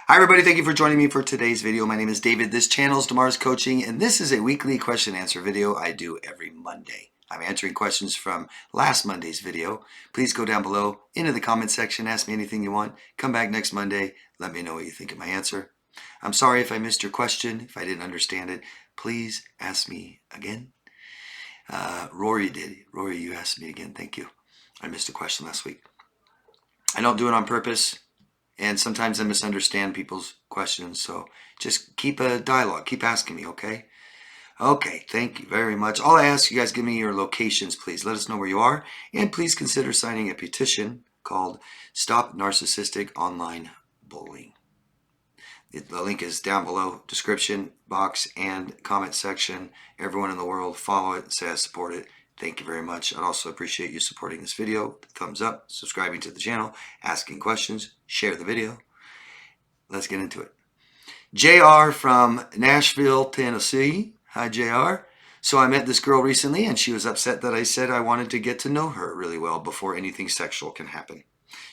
Hi everybody, thank you for joining me for today's video. My name is David. This channel is Damar's Coaching, and this is a weekly question and answer video I do every Monday. I'm answering questions from last Monday's video. Please go down below into the comment section, ask me anything you want. Come back next Monday, let me know what you think of my answer. I'm sorry if I missed your question, if I didn't understand it. Please ask me again. Rory did. Rory, you asked me again. Thank you. I missed a question last week. I don't do it on purpose. And sometimes I misunderstand people's questions, so just keep a dialogue. Keep asking me, okay? Okay, thank you very much. All I ask you guys, give me your locations, please. Let us know where you are, and please consider signing a petition called Stop Narcissistic Online Bullying. The link is down below, description box and comment section. Everyone in the world, follow it, say I support it. Thank you very much. I'd also appreciate you supporting this video. Thumbs up, subscribing to the channel, asking questions, share the video. Let's get into it. JR from Nashville, Tennessee. Hi, JR. So I met this girl recently and she was upset that I said I wanted to get to know her really well before anything sexual can happen.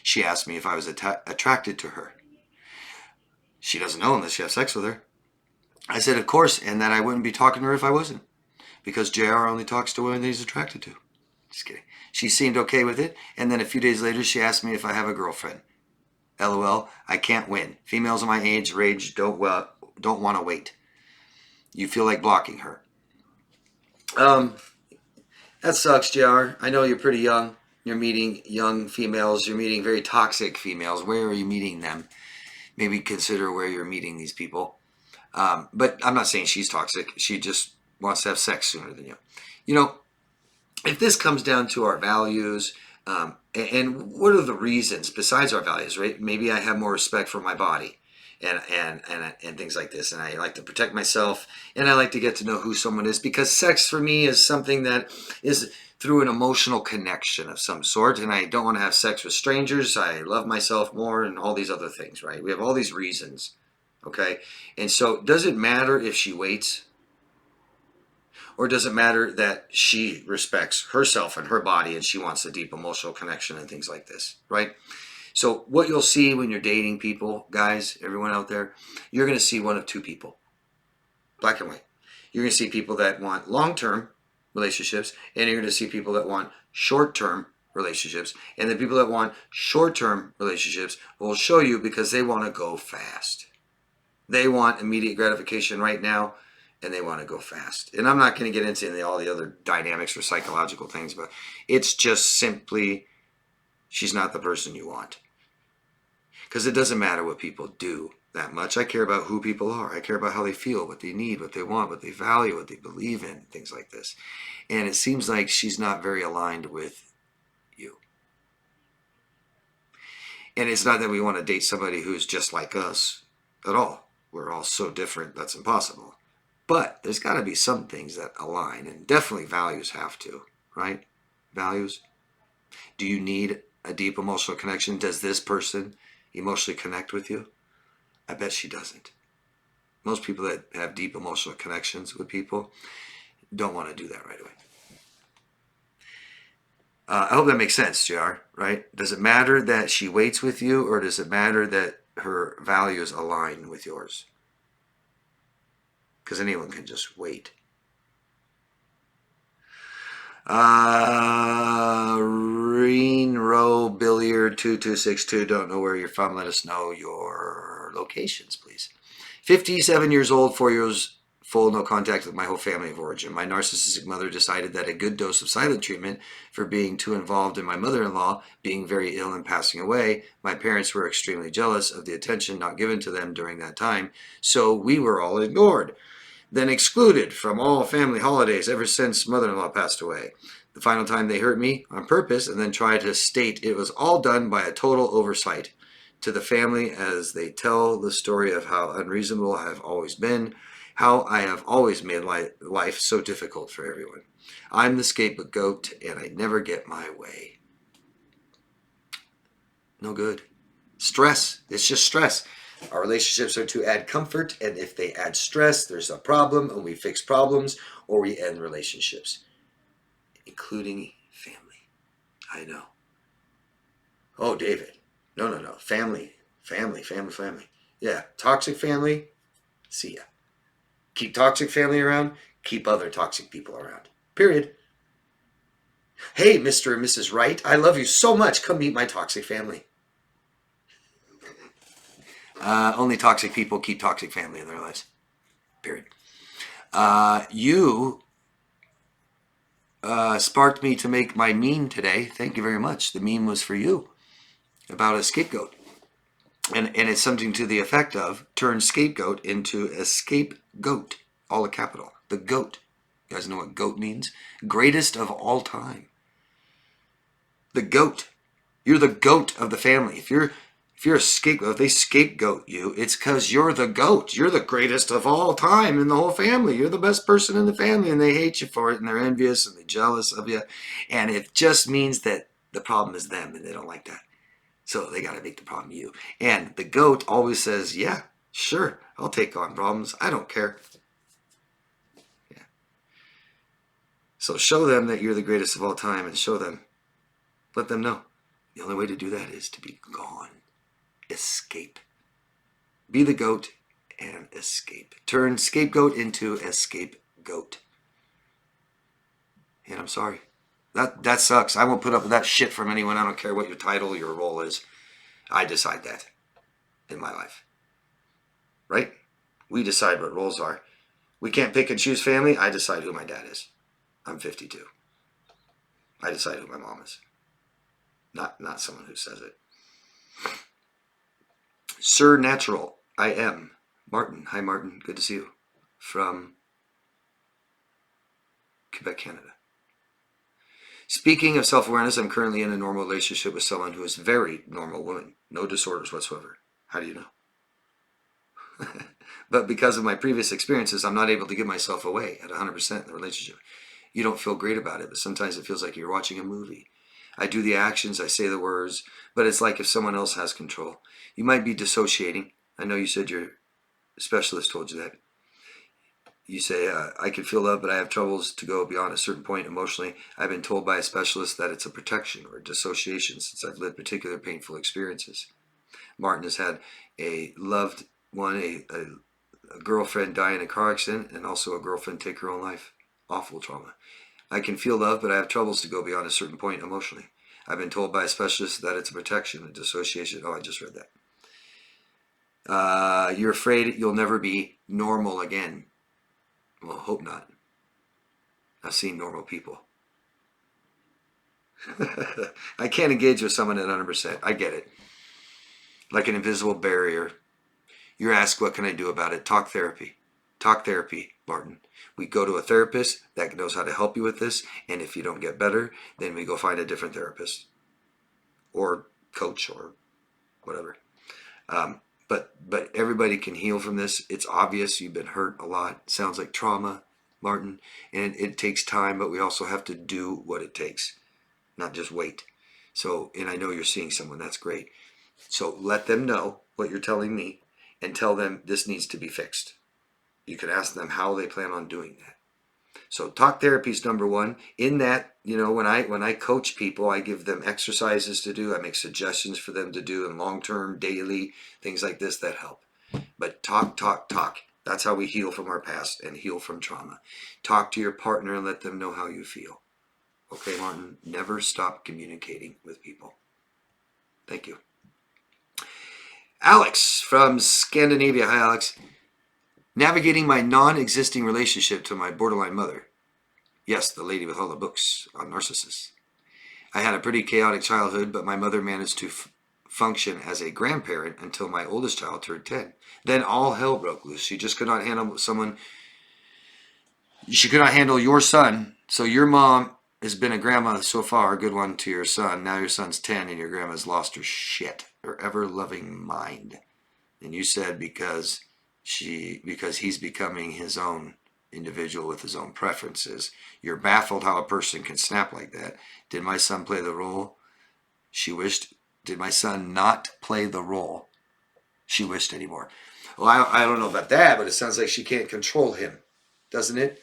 She asked me if I was attracted to her. She doesn't know unless you have sex with her. I said, of course, and that I wouldn't be talking to her if I wasn't. Because JR only talks to women that he's attracted to. Just kidding. She seemed okay with it, and then a few days later she asked me if I have a girlfriend. LOL, I can't win. Females of my age don't want to wait. You feel like blocking her. That sucks, JR. I know you're pretty young. You're meeting young females. You're meeting very toxic females. Where are you meeting them? Maybe consider where you're meeting these people. But I'm not saying she's toxic. She just wants to have sex sooner than you. You know, if this comes down to our values, and what are the reasons besides our values, right? Maybe I have more respect for my body and things like this. And I like to protect myself and I like to get to know who someone is, because sex for me is something that is through an emotional connection of some sort. And I don't want to have sex with strangers. I love myself more and all these other things, right? We have all these reasons. Okay. And so does it matter if she waits? Or does it matter that she respects herself and her body and she wants a deep emotional connection and things like this, right? So what you'll see when you're dating people, guys, everyone out there, you're going to see one of two people, black and white. You're going to see people that want long-term relationships, and you're going to see people that want short-term relationships. And the people that want short-term relationships will show you because they want to go fast. They want immediate gratification right now, and they want to go fast. And I'm not going to get into all the other dynamics or psychological things, but it's just simply she's not the person you want. Because it doesn't matter what people do that much. I care about who people are. I care about how they feel, what they need, what they want, what they value, what they believe in, things like this. And it seems like she's not very aligned with you. And it's not that we want to date somebody who's just like us at all. We're all so different, that's impossible. But there's got to be some things that align, and definitely values have to, right? Values. Do you need a deep emotional connection? Does this person emotionally connect with you? I bet she doesn't. Most people that have deep emotional connections with people don't want to do that right away. I hope that makes sense, JR, right? Does it matter that she waits with you, or does it matter that her values align with yours? Because anyone can just wait. Reen Row Billiard 2262. Don't know where you're from. Let us know your locations, please. 57 years old, 4 years full, no contact with my whole family of origin. My narcissistic mother decided that a good dose of silent treatment for being too involved in my mother-in-law being very ill and passing away. My parents were extremely jealous of the attention not given to them during that time, so we were all ignored, then excluded from all family holidays ever since mother-in-law passed away. The final time they hurt me on purpose and then tried to state it was all done by a total oversight to the family, as they tell the story of how unreasonable I have always been, how I have always made life so difficult for everyone. I'm the scapegoat and I never get my way. No good. Stress. It's just stress. Our relationships are to add comfort, and if they add stress, there's a problem, and we fix problems, or we end relationships, including family. I know. Oh, David. No. Family. Yeah, toxic family, see ya. Keep toxic family around, keep other toxic people around. Period. Hey, Mr. and Mrs. Wright, I love you so much. Come meet my toxic family. Only toxic people keep toxic family in their lives. Period. You sparked me to make my meme today. Thank you very much. The meme was for you about a scapegoat. And it's something to the effect of turn scapegoat into a scapegoat. All a capital. The goat. You guys know what goat means? Greatest of all time. The goat. You're the goat of the family. If you're a scapegoat, if they scapegoat you, it's because you're the goat. You're the greatest of all time in the whole family. You're the best person in the family, and they hate you for it, and they're envious, and they're jealous of you. And it just means that the problem is them, and they don't like that. So they got to make the problem you. And the goat always says, yeah, sure, I'll take on problems. I don't care. Yeah. So show them that you're the greatest of all time, and show them, let them know. The only way to do that is to be gone. Escape. Be the goat and escape. Turn scapegoat into a scapegoat. And I'm sorry. That sucks. I won't put up with that shit from anyone. I don't care what your title, your role is. I decide that in my life. Right? We decide what roles are. We can't pick and choose family. I decide who my dad is. I'm 52. I decide who my mom is. Not someone who says it. Sir Natural, I am Martin. Hi, Martin. Good to see you. From Quebec, Canada. Speaking of self-awareness, I'm currently in a normal relationship with someone who is a very normal woman. No disorders whatsoever. How do you know? But because of my previous experiences, I'm not able to give myself away at 100% in the relationship. You don't feel great about it, but sometimes it feels like you're watching a movie. I do the actions, I say the words, but it's like if someone else has control. You might be dissociating. I know you said your specialist told you that. You say, I can feel love, but I have troubles to go beyond a certain point emotionally. I've been told by a specialist that it's a protection or dissociation since I've lived particular painful experiences. Martin has had a loved one, a girlfriend die in a car accident, and also a girlfriend take her own life. Awful trauma. I can feel love, but I have troubles to go beyond a certain point emotionally. I've been told by a specialist that it's a protection, a dissociation. Oh, I just read that. You're afraid you'll never be normal again. Well, hope not. I've seen normal people. I can't engage with someone at 100%. I get it. Like an invisible barrier. You're asked, what can I do about it? Talk therapy. Talk therapy, Martin. We go to a therapist that knows how to help you with this. And if you don't get better, then we go find a different therapist. Or coach or whatever. But everybody can heal from this. It's obvious you've been hurt a lot. Sounds like trauma, Martin. And it takes time, but we also have to do what it takes. Not just wait. So, and I know you're seeing someone. That's great. So let them know what you're telling me and tell them this needs to be fixed. You can ask them how they plan on doing that. So talk therapy is number one. In that, you know, when I coach people, I give them exercises to do. I make suggestions for them to do in long-term, daily, things like this that help. But talk. That's how we heal from our past and heal from trauma. Talk to your partner and let them know how you feel. Okay, Martin, never stop communicating with people. Thank you. Alex from Scandinavia. Hi, Alex. Navigating my non-existing relationship to my borderline mother. Yes, the lady with all the books on narcissists. I had a pretty chaotic childhood, but my mother managed to function as a grandparent until my oldest child turned 10. Then all hell broke loose. She just could not handle someone. She could not handle your son. So your mom has been a grandma so far, a good one to your son. Now your son's 10 and your grandma's lost her shit, her ever-loving mind. And you said because he's becoming his own individual with his own preferences. You're baffled how a person can snap like that. Did my son play the role she wished? Did my son not play the role she wished anymore? Well, I don't know about that, but it sounds like she can't control him, doesn't it?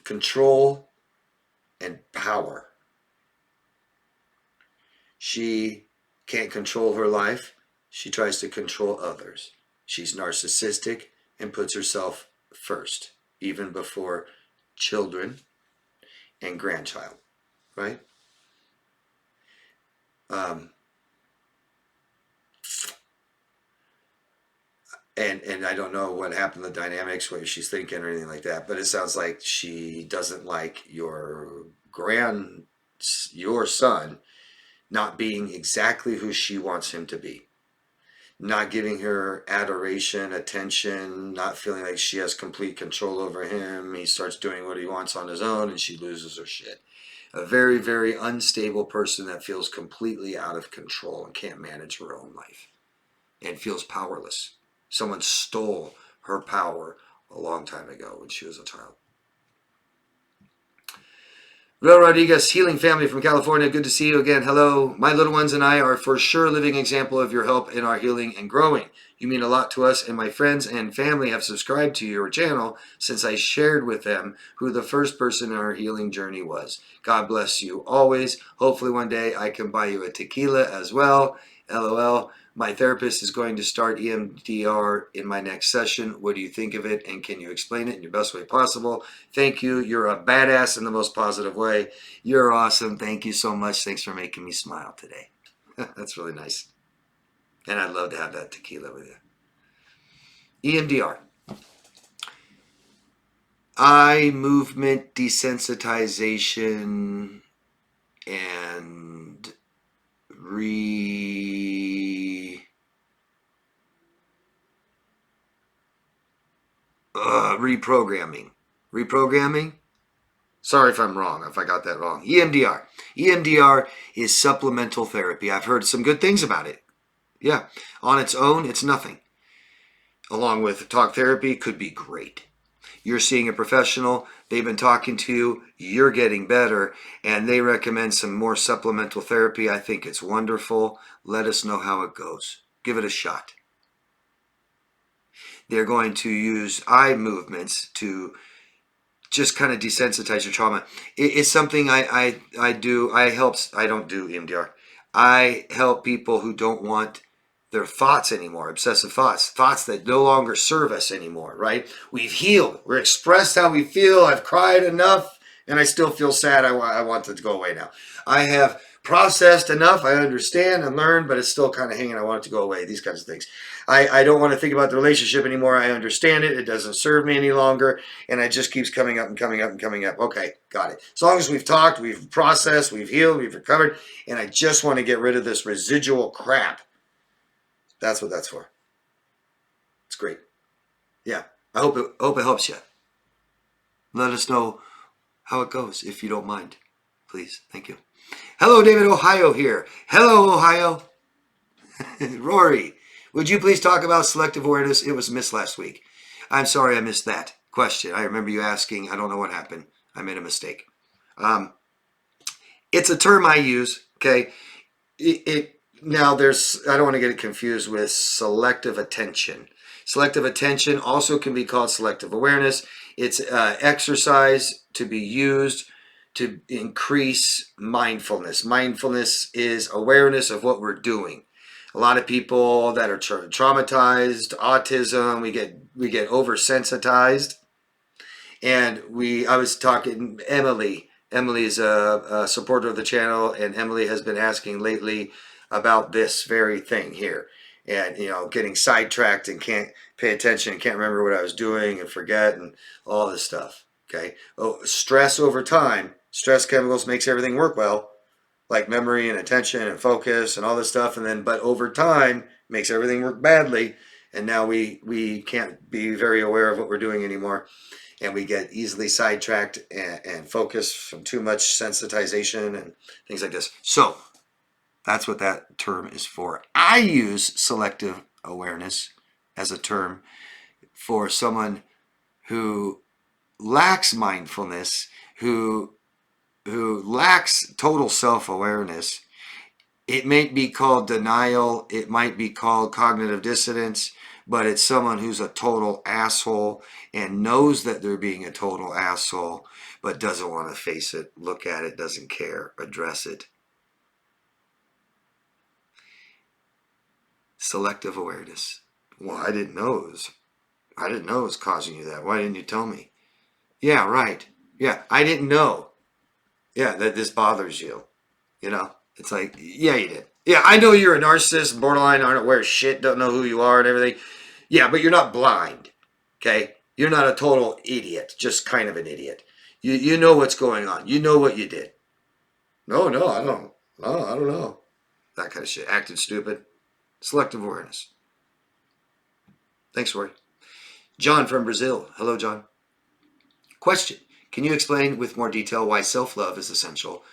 Control and power. She can't control her life. She tries to control others. She's narcissistic and puts herself first, even before children and grandchild, right? And I don't know what happened, the dynamics, what she's thinking or anything like that, but it sounds like she doesn't like your son not being exactly who she wants him to be. Not giving her adoration, attention, not feeling like she has complete control over him. He starts doing what he wants on his own and she loses her shit. A very, very unstable person that feels completely out of control and can't manage her own life and feels powerless. Someone stole her power a long time ago when she was a child. Real Rodriguez, healing family from California. Good to see you again. Hello. My little ones and I are for sure a living example of your help in our healing and growing. You mean a lot to us, and my friends and family have subscribed to your channel since I shared with them who the first person in our healing journey was. God bless you always. Hopefully one day I can buy you a tequila as well. LOL. My therapist is going to start EMDR in my next session. What do you think of it? And can you explain it in your best way possible? Thank you. You're a badass in the most positive way. You're awesome. Thank you so much. Thanks for making me smile today. That's really nice. And I'd love to have that tequila with you. EMDR. Eye movement desensitization and reprogramming. Reprogramming? Sorry if I'm wrong, if I got that wrong. EMDR. EMDR is supplemental therapy. I've heard some good things about it. Yeah, on its own, it's nothing. Along with talk therapy, could be great. You're seeing a professional, they've been talking to you, you're getting better, and they recommend some more supplemental therapy. I think it's wonderful. Let us know how it goes. Give it a shot. They're going to use eye movements to just kind of desensitize your trauma. It's something I do. I don't do EMDR. I help people who don't want their thoughts anymore, obsessive thoughts that no longer serve us anymore, right? We've healed. We're expressed how we feel. I've cried enough and I still feel sad. I want it to go away now. I have processed enough. I understand and learned, but it's still kind of hanging. I want it to go away. These kinds of things. I don't want to think about the relationship anymore. I understand it. It doesn't serve me any longer. And it just keeps coming up and coming up and coming up. Okay, got it. As long as we've talked, we've processed, we've healed, we've recovered, and I just want to get rid of this residual crap. That's what that's for. It's great. Yeah, I hope it helps you. Let us know how it goes if you don't mind. Please. Thank you. Hello, David, Ohio here. Hello, Ohio. Rory, would you please talk about selective awareness? It was missed last week. I'm sorry I missed that question. I remember you asking. I don't know what happened. I made a mistake. It's a term I use, okay? Now, I don't want to get it confused with selective attention. Selective attention also can be called selective awareness. It's exercise to be used to increase mindfulness. Mindfulness is awareness of what we're doing. A lot of people that are traumatized, autism, we get oversensitized. And I was talking, Emily is a supporter of the channel, and Emily has been asking lately about this very thing here. And, getting sidetracked and can't pay attention and can't remember what I was doing and forget and all this stuff. Okay. Oh, stress over time, stress chemicals makes everything work well, like memory and attention and focus and all this stuff. But over time makes everything work badly. And now we can't be very aware of what we're doing anymore. And we get easily sidetracked and focused from too much sensitization and things like this. So that's what that term is for. I use selective awareness as a term for someone who lacks mindfulness, who lacks total self-awareness. It may be called denial. It might be called cognitive dissonance, but it's someone who's a total asshole and knows that they're being a total asshole, but doesn't want to face it, look at it, doesn't care, address it. Selective awareness. Well, I didn't know it was causing you that. Why didn't you tell me? Yeah, right. Yeah, I didn't know. Yeah, that this bothers you. You know, it's like, yeah, you did. Yeah, I know you're a narcissist, borderline, aren't aware of shit, don't know who you are and everything. Yeah, but you're not blind. Okay? You're not a total idiot, just kind of an idiot. You know what's going on. You know what you did. No, I don't. No, I don't know. That kind of shit. Acting stupid. Selective awareness. Thanks, Roy. John from Brazil. Hello, John. Question. Can you explain with more detail why self-love is essential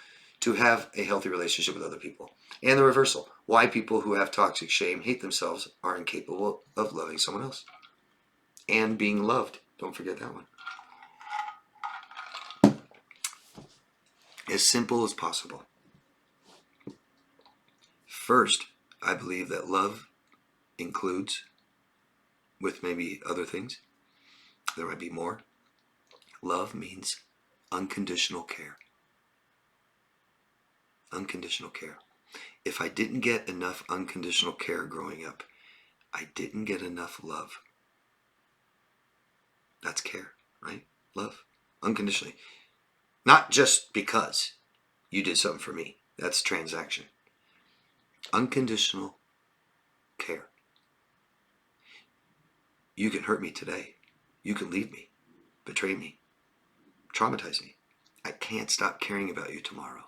to have a healthy relationship with other people? And the reversal. Why people who have toxic shame, hate themselves, are incapable of loving someone else. And being loved. Don't forget that one. As simple as possible. First, I believe that love includes, with maybe other things, there might be more. Love means unconditional care. Unconditional care. If I didn't get enough unconditional care growing up, I didn't get enough love. That's care, right? Love. Unconditionally. Not just because you did something for me. That's transaction. Unconditional care. You can hurt me today. You can leave me, betray me, traumatize me. I can't stop caring about you tomorrow.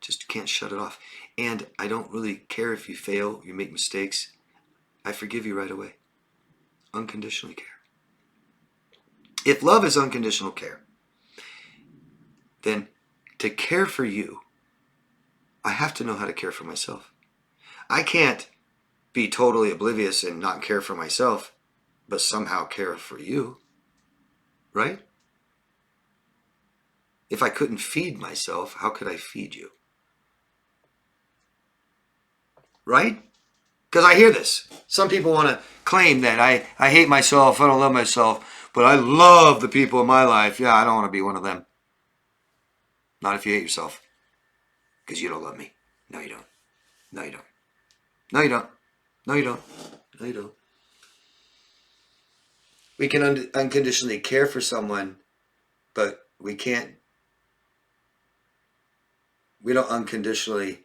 Just can't shut it off. And I don't really care if you fail, you make mistakes. I forgive you right away. Unconditionally care. If love is unconditional care, then to care for you, I have to know how to care for myself. I can't be totally oblivious and not care for myself, but somehow care for you, right? If I couldn't feed myself, how could I feed you? Right? Because I hear this. Some people want to claim that I hate myself, I don't love myself, but I love the people in my life. Yeah, I don't want to be one of them. Not if you hate yourself. Because you don't love me. No, you don't. No, you don't. No, you don't. No, you don't. No, you don't. We can unconditionally care for someone, but we don't unconditionally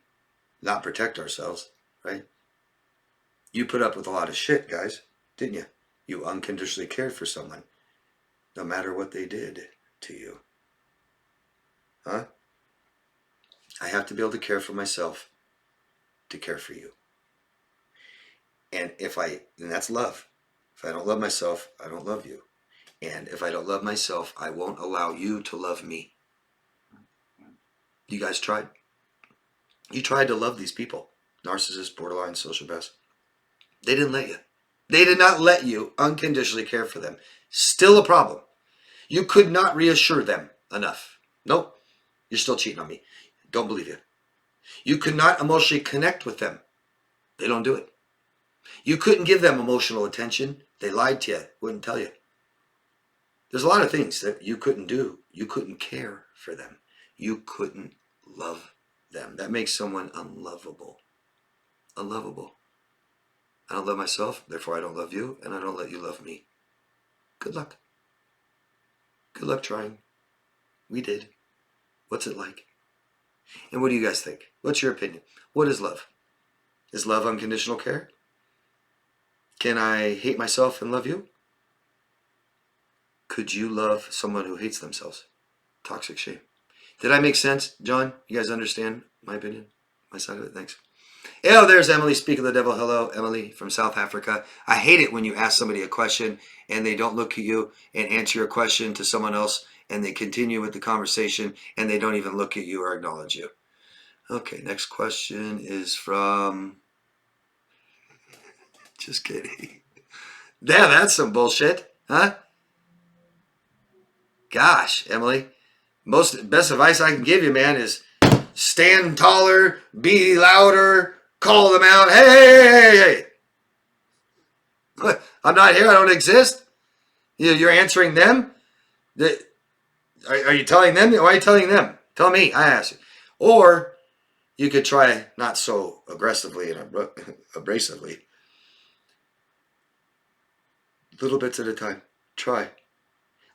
not protect ourselves, right? You put up with a lot of shit, guys, didn't you? You unconditionally cared for someone, no matter what they did to you. Huh? I have to be able to care for myself to care for you. And that's love. If I don't love myself, I don't love you. And if I don't love myself, I won't allow you to love me. You guys tried. You tried to love these people. Narcissists, borderline, sociopaths. They didn't let you. They did not let you unconditionally care for them. Still a problem. You could not reassure them enough. Nope. You're still cheating on me. Don't believe you. You could not emotionally connect with them. They don't do it. You couldn't give them emotional attention. They lied to you. Wouldn't tell you. There's a lot of things that you couldn't do. You couldn't care for them. You couldn't love them. That makes someone unlovable. Unlovable. I don't love myself, therefore I don't love you, and I don't let you love me. Good luck. Good luck trying. We did. What's it like? And what do you guys think? What's your opinion? What is love? Is love unconditional care? Can I hate myself and love you? Could you love someone who hates themselves? Toxic shame. Did I make sense, John? You guys understand my opinion? My side of it? Thanks. Oh, there's Emily, Speak of the Devil. Hello, Emily from South Africa. I hate it when you ask somebody a question and they don't look at you and answer your question to someone else and they continue with the conversation and they don't even look at you or acknowledge you. Okay, next question is from... Just kidding. Yeah, that's some bullshit, huh? Gosh, Emily, best advice I can give you, man, is stand taller, be louder, call them out. Hey. I'm not here. I don't exist. You're answering them. Are you telling them? Why are you telling them? Tell me. I ask you. Or You could try not so aggressively and abrasively. Little bits at a time. Try.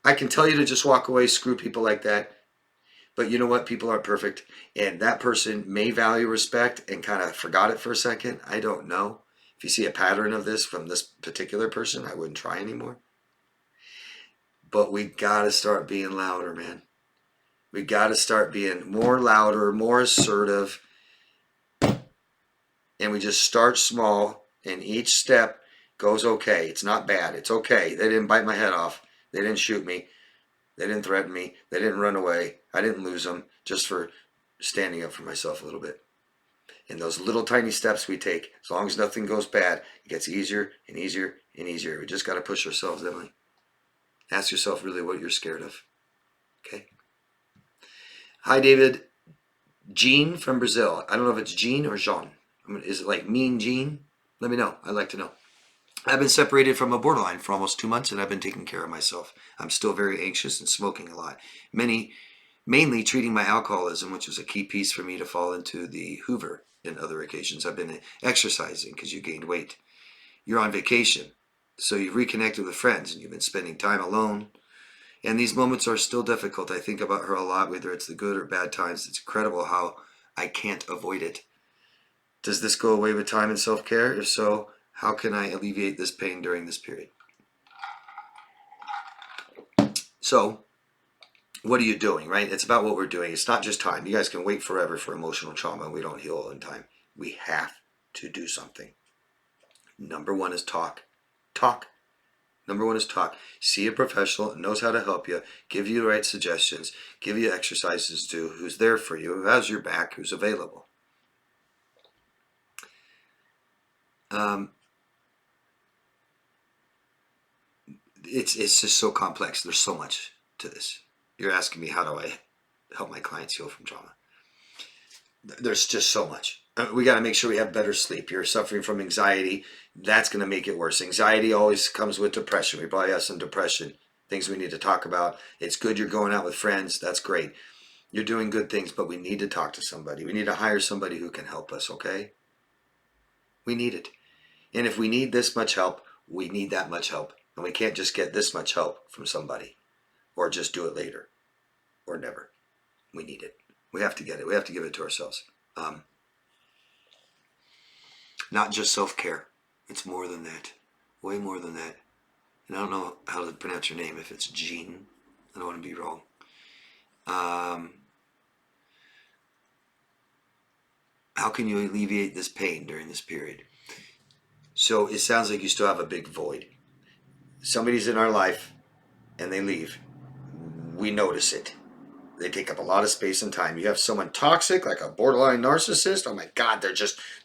I can tell you to just walk away, screw people like that. But you know what? People aren't perfect. And that person may value respect and kind of forgot it for a second. I don't know. If you see a pattern of this from this particular person, I wouldn't try anymore. But we got to start being louder, man. We got to start being more louder, more assertive. And we just start small, and each step goes okay. It's not bad. It's okay. They didn't bite my head off. They didn't shoot me. They didn't threaten me. They didn't run away. I didn't lose them just for standing up for myself a little bit. And those little tiny steps we take, as long as nothing goes bad, it gets easier and easier and easier. We just got to push ourselves, Emily. Ask yourself really what you're scared of. Okay? Hi, David. Jean from Brazil. I don't know if it's Jean or Jean. Is it like Mean Jean? Let me know. I'd like to know. I've been separated from a borderline for almost 2 months, and I've been taking care of myself. I'm still very anxious and smoking a lot. Mainly treating my alcoholism, which was a key piece for me to fall into the Hoover in other occasions. I've been exercising because you gained weight. You're on vacation, so you've reconnected with friends, and you've been spending time alone. And these moments are still difficult. I think about her a lot, whether it's the good or bad times. It's incredible how I can't avoid it. Does this go away with time and self-care? If so, how can I alleviate this pain during this period? So, what are you doing, right? It's about what we're doing. It's not just time. You guys can wait forever for emotional trauma. We don't heal in time. We have to do something. Number one is talk. Talk. Number one is talk. See a professional that knows how to help you, give you the right suggestions, give you exercises to do, who's there for you, who has your back, who's available. It's just so complex. There's so much to this. You're asking me how do I help my clients heal from trauma. There's just so much. We got to make sure we have better sleep. You're suffering from anxiety. That's going to make it worse. Anxiety always comes with depression. We probably have some depression, things we need to talk about. It's good you're going out with friends. That's great. You're doing good things, but we need to talk to somebody. We need to hire somebody who can help us, okay? We need it. And if we need this much help, we need that much help. And we can't just get this much help from somebody or just do it later or never. We need it. We have to get it. We have to give it to ourselves. Not just self-care. It's more than that. Way more than that. And I don't know how to pronounce your name, if it's Jean. I don't want to be wrong. How can you alleviate this pain during this period? So it sounds like you still have a big void. Somebody's in our life and they leave. We notice it. They take up a lot of space and time. You have someone toxic, like a borderline narcissist. Oh my God,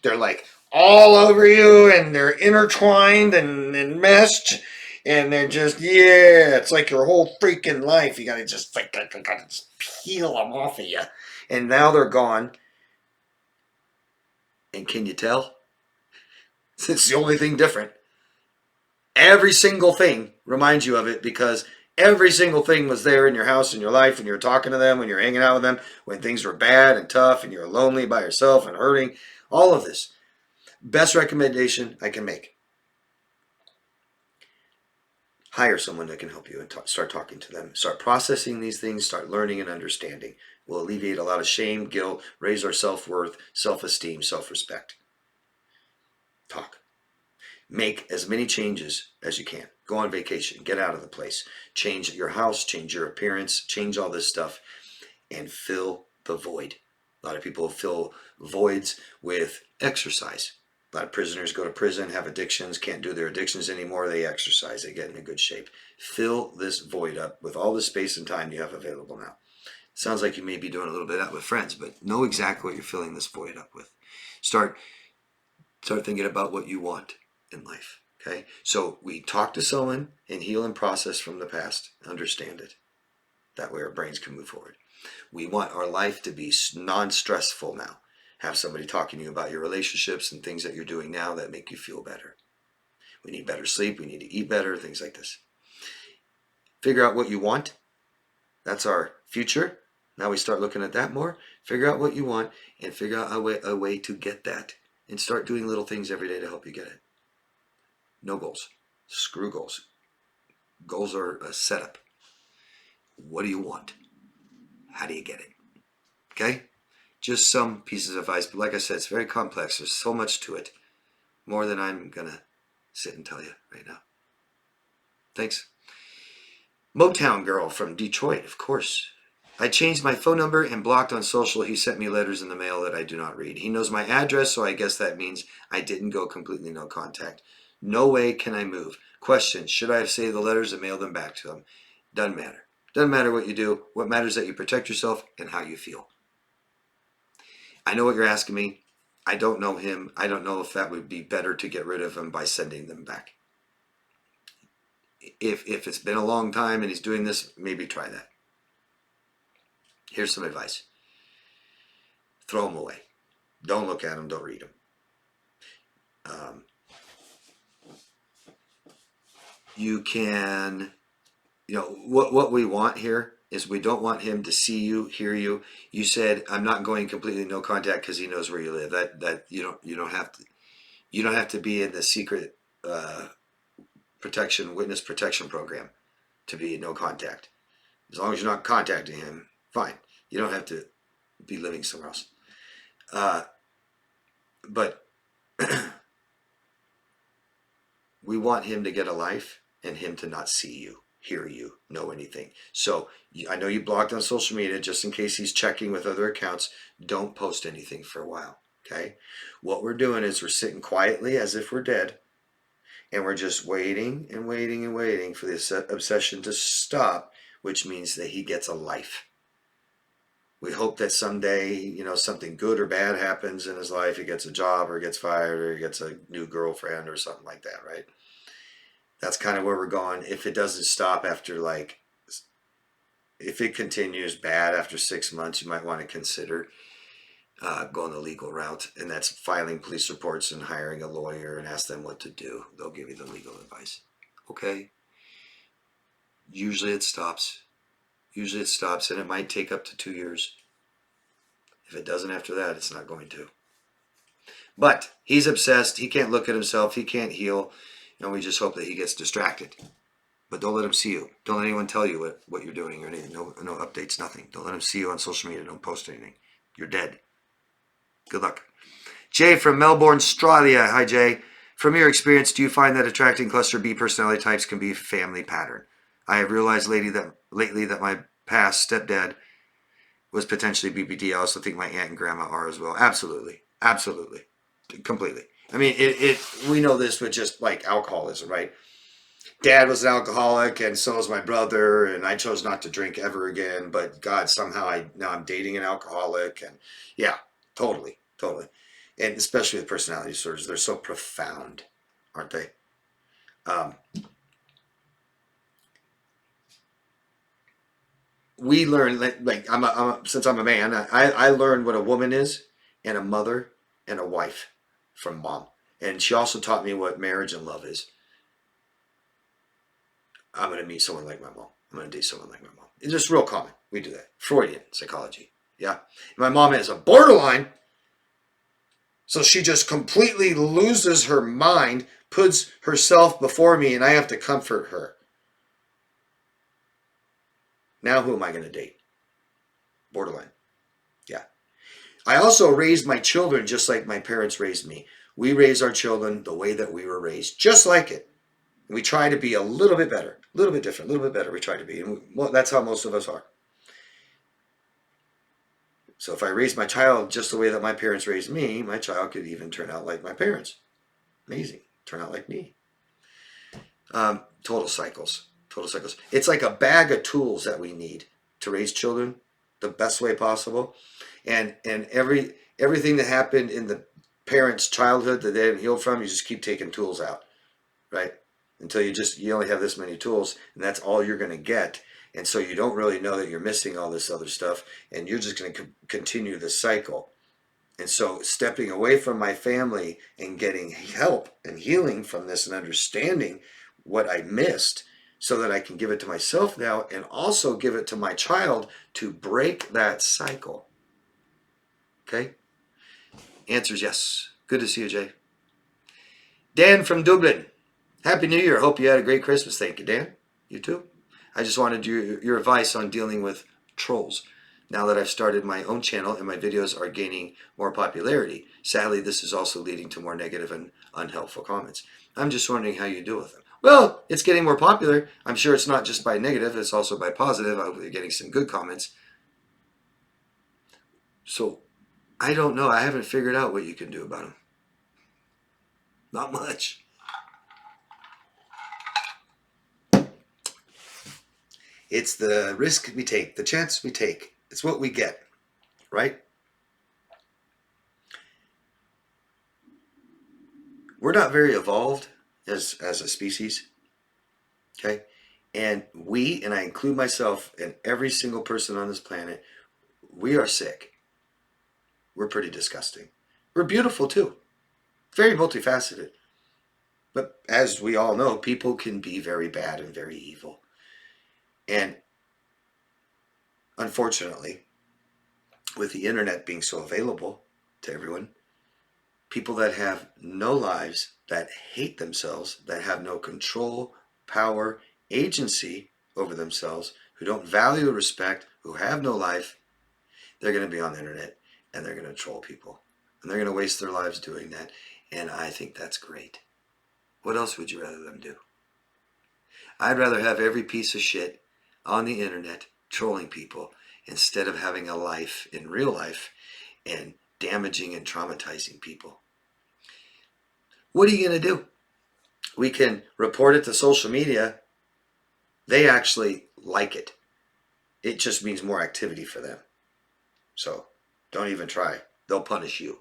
they're like all over you, and they're intertwined and meshed, and they're just, yeah, it's like your whole freaking life. You gotta just peel them off of you. And now they're gone. And can you tell? It's the only thing different. Every single thing reminds you of it because every single thing was there in your house, in your life, when you were talking to them, when you're hanging out with them, when things were bad and tough and you're lonely by yourself and hurting. All of this. Best recommendation I can make. Hire someone that can help you and start talking to them. Start processing these things. Start learning and understanding. Will alleviate a lot of shame, guilt, raise our self-worth, self-esteem, self-respect. Talk. Make as many changes as you can. Go on vacation. Get out of the place. Change your house. Change your appearance. Change all this stuff. And fill the void. A lot of people fill voids with exercise. A lot of prisoners go to prison, have addictions, can't do their addictions anymore. They exercise. They get into good shape. Fill this void up with all the space and time you have available now. Sounds like you may be doing a little bit out with friends, but know exactly what you're filling this void up with. Start thinking about what you want in life. Okay, so we talk to someone and heal and process from the past, understand it. That way our brains can move forward. We want our life to be non-stressful now. Have somebody talking to you about your relationships and things that you're doing now that make you feel better. We need better sleep, we need to eat better, things like this. Figure out what you want. That's our future. Now we start looking at that more. Figure out what you want and figure out a way to get that. And start doing little things every day to help you get it. No goals. Screw goals. Goals are a setup. What do you want? How do you get it? Okay? Just some pieces of advice. But like I said, it's very complex. There's so much to it. More than I'm going to sit and tell you right now. Thanks. Motown Girl from Detroit, of course. I changed my phone number and blocked on social. He sent me letters in the mail that I do not read. He knows my address, so I guess that means I didn't go completely no contact. No way can I move. Question, should I have saved the letters and mailed them back to him? Doesn't matter. Doesn't matter what you do. What matters is that you protect yourself and how you feel. I know what you're asking me. I don't know him. I don't know if that would be better to get rid of him by sending them back. If it's been a long time and he's doing this, maybe try that. Here's some advice. Throw them away. Don't look at them. Don't read them. You can, what we want here is we don't want him to see you, hear you. You said, I'm not going completely no contact because he knows where you live. That you don't have to be in the secret witness protection program to be no contact. As long as you're not contacting him, fine. You don't have to be living somewhere else. But we want him to get a life and him to not see you, hear you, know anything. So I know you blocked on social media just in case he's checking with other accounts. Don't post anything for a while, okay? What we're doing is we're sitting quietly as if we're dead, and we're just waiting and waiting and waiting for this obsession to stop, which means that he gets a life. We hope that someday, something good or bad happens in his life. He gets a job or gets fired or he gets a new girlfriend or something like that, right? That's kind of where we're going. If it doesn't stop after if it continues bad after 6 months, you might want to consider going the legal route. And that's filing police reports and hiring a lawyer and ask them what to do. They'll give you the legal advice. Okay? Usually it stops. And it might take up to 2 years. If it doesn't after that, it's not going to. But he's obsessed. He can't look at himself. He can't heal. And we just hope that he gets distracted. But don't let him see you. Don't let anyone tell you what you're doing or anything. No updates, nothing. Don't let him see you on social media. Don't post anything. You're dead. Good luck. Jay from Melbourne, Australia. Hi, Jay. From your experience, do you find that attracting cluster B personality types can be a family pattern? I have realized lately that my past stepdad was potentially BPD. I also think my aunt and grandma are as well. Absolutely. Absolutely. Completely. I mean, we know this with just like alcoholism, right? Dad was an alcoholic and so was my brother, and I chose not to drink ever again, but God, somehow now I'm dating an alcoholic, and yeah, totally. And especially with personality disorders, they're so profound, aren't they? We learn, since I'm a man, I learned what a woman is, and a mother, and a wife from mom. And she also taught me what marriage and love is. I'm going to meet someone like my mom. I'm going to date someone like my mom. It's just real common. We do that. Freudian psychology. Yeah. My mom is a borderline. So she just completely loses her mind, puts herself before me, and I have to comfort her. Now who am I going to date? Borderline. Yeah. I also raised my children just like my parents raised me. We raise our children the way that we were raised, just like it. We try to be a little bit better, a little bit different, a little bit better. We try to be. And that's how most of us are. So if I raise my child just the way that my parents raised me, my child could even turn out like my parents. Amazing. Turn out like me. Total cycles. It's like a bag of tools that we need to raise children the best way possible. And everything that happened in the parents' childhood that they haven't healed from, you just keep taking tools out, right? Until you only have this many tools, and that's all you're going to get. And so you don't really know that you're missing all this other stuff, and you're just going to continue the cycle. And so stepping away from my family and getting help and healing from this and understanding what I missed so that I can give it to myself now and also give it to my child to break that cycle. Okay? Answer is yes. Good to see you, Jay. Dan from Dublin. Happy New Year. Hope you had a great Christmas. Thank you, Dan. You too. I just wanted your advice on dealing with trolls. Now that I've started my own channel and my videos are gaining more popularity, sadly, this is also leading to more negative and unhelpful comments. I'm just wondering how you deal with them. Well, it's getting more popular. I'm sure it's not just by negative, it's also by positive. I hope you're getting some good comments. So, I don't know. I haven't figured out what you can do about them. Not much. It's the risk we take, the chance we take. It's what we get, right? We're not very evolved as a species, okay? And and I include myself and every single person on this planet, we are sick. We're pretty disgusting. We're beautiful too. Very multifaceted. But as we all know, people can be very bad and very evil. And unfortunately, with the internet being so available to everyone, people that have no lives, that hate themselves, that have no control, power, agency over themselves, who don't value respect, who have no life, they're going to be on the internet and they're going to troll people. And they're going to waste their lives doing that. And I think that's great. What else would you rather them do? I'd rather have every piece of shit on the internet trolling people instead of having a life in real life and damaging and traumatizing people. What are you going to do? We can report it to social media. They actually like it. It just means more activity for them. So don't even try. They'll punish you.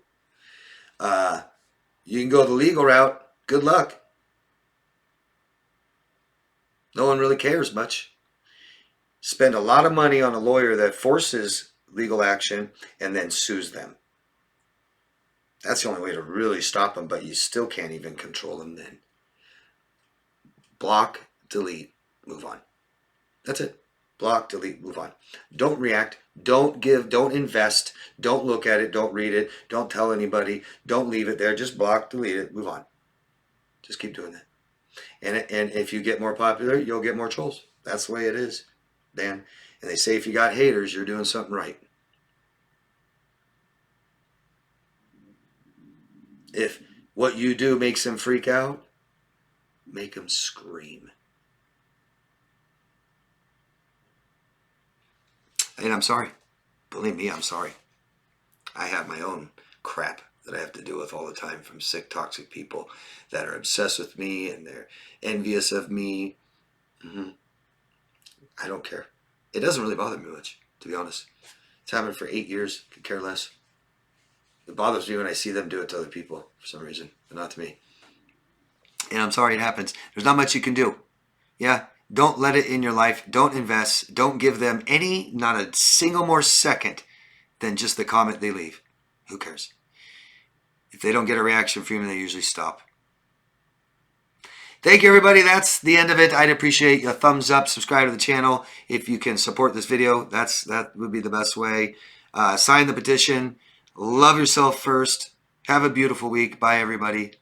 You can go the legal route. Good luck. No one really cares much. Spend a lot of money on a lawyer that forces legal action and then sues them. That's the only way to really stop them, but you still can't even control them then. Block, delete, move on. That's it. Block, delete, move on. Don't react. Don't give. Don't invest. Don't look at it. Don't read it. Don't tell anybody. Don't leave it there. Just block, delete it, move on. Just keep doing that. And if you get more popular, you'll get more trolls. That's the way it is, Dan. And they say if you got haters, you're doing something right. If what you do makes them freak out, make them scream. And I'm sorry. Believe me, I'm sorry. I have my own crap that I have to deal with all the time, from sick, toxic people that are obsessed with me and they're envious of me. I don't care. It doesn't really bother me much, to be honest. It's happened for 8 years. Could care less. It bothers me when I see them do it to other people for some reason, but not to me. And I'm sorry it happens. There's not much you can do. Yeah, don't let it in your life. Don't invest. Don't give them not a single more second than just the comment they leave. Who cares? If they don't get a reaction from you, they usually stop. Thank you, everybody. That's the end of it. I'd appreciate a thumbs up. Subscribe to the channel. If you can support this video, that would be the best way. Sign the petition. Love yourself first. Have a beautiful week. Bye, everybody.